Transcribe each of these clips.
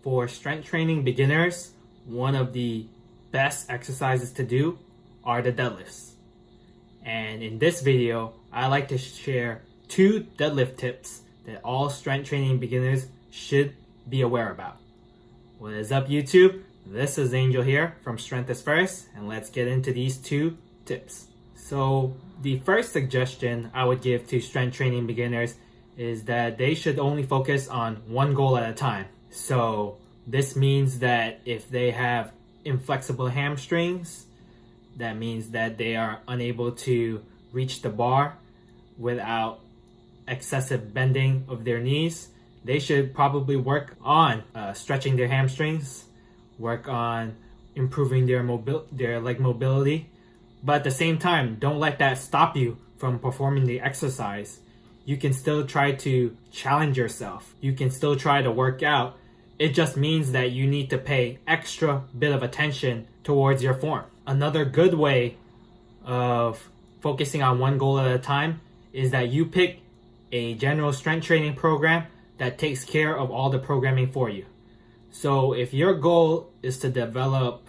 For strength training beginners, one of the best exercises to do are the deadlifts. And in this video, I like to share 2 deadlift tips that all strength training beginners should be aware about. What is up, YouTube? This is Angel here from Strengthisfirst, and let's get into these 2 tips. So the first suggestion I would give to strength training beginners is that they should only focus on one goal at a time. So this means that if they have inflexible hamstrings, that means that they are unable to reach the bar without excessive bending of their knees. They should probably work on stretching their hamstrings, work on improving their leg mobility. But at the same time, don't let that stop you from performing the exercise. You can still try to challenge yourself. You can still try to work out. It just means that you need to pay extra bit of attention towards your form. Another good way of focusing on one goal at a time is that you pick a general strength training program that takes care of all the programming for you. So if your goal is to develop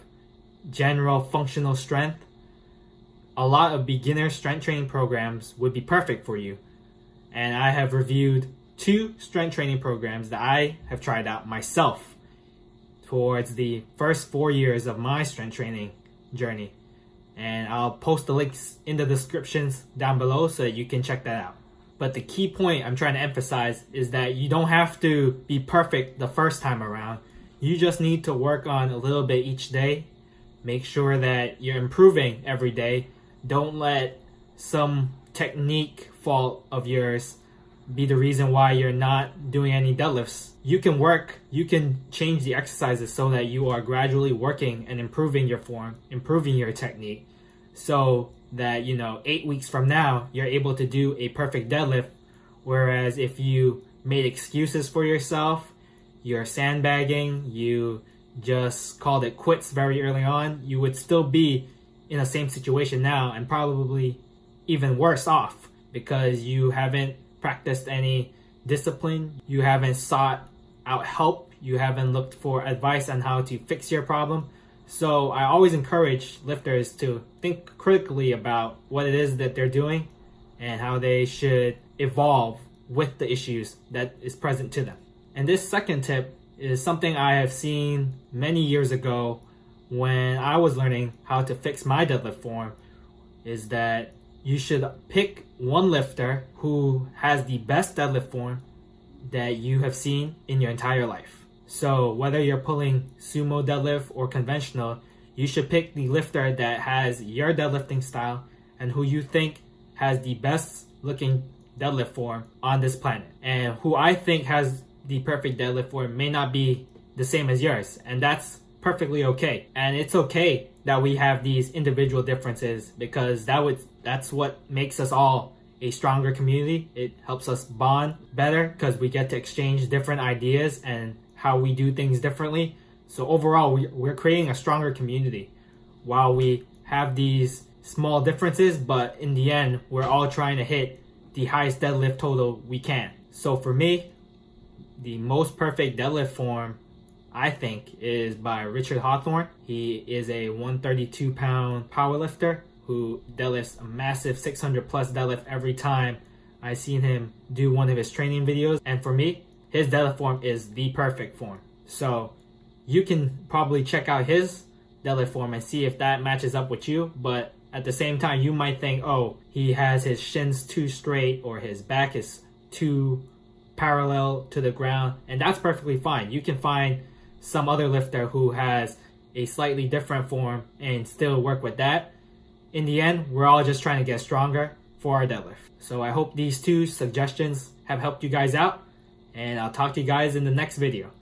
general functional strength, a lot of beginner strength training programs would be perfect for you. And I have reviewed 2 strength training programs that I have tried out myself towards the first 4 years of my strength training journey. And I'll post the links in the descriptions down below so that you can check that out. But the key point I'm trying to emphasize is that you don't have to be perfect the first time around. You just need to work on a little bit each day. Make sure that you're improving every day. Don't let some technique fault of yours be the reason why you're not doing any deadlifts. You can change the exercises so that you are gradually working and improving your form, improving your technique, so that 8 weeks from now you're able to do a perfect deadlift. Whereas if you made excuses for yourself, you're sandbagging, you just called it quits very early on, you would still be in the same situation now and probably even worse off because you haven't practiced any discipline, you haven't sought out help, you haven't looked for advice on how to fix your problem. So I always encourage lifters to think critically about what it is that they're doing and how they should evolve with the issues that is present to them. And this second tip is something I have seen many years ago when I was learning how to fix my deadlift form, is that you should pick one lifter who has the best deadlift form that you have seen in your entire life. So whether you're pulling sumo deadlift or conventional, you should pick the lifter that has your deadlifting style and who you think has the best looking deadlift form on this planet. And who I think has the perfect deadlift form may not be the same as yours, and that's perfectly okay. And it's okay that we have these individual differences, because that's what makes us all a stronger community. It helps us bond better because we get to exchange different ideas and how we do things differently. So overall, we're creating a stronger community while we have these small differences, but in the end, we're all trying to hit the highest deadlift total we can. So for me, the most perfect deadlift form, I think, is by Richard Hawthorne. He is a 132-pound powerlifter who deadlifts a massive 600 plus deadlift every time I've seen him do one of his training videos. And for me, his deadlift form is the perfect form. So you can probably check out his deadlift form and see if that matches up with you. But at the same time, you might think, oh, he has his shins too straight or his back is too parallel to the ground. And that's perfectly fine. You can find some other lifter who has a slightly different form and still work with that. In the end, we're all just trying to get stronger for our deadlift. So I hope these 2 suggestions have helped you guys out, and I'll talk to you guys in the next video.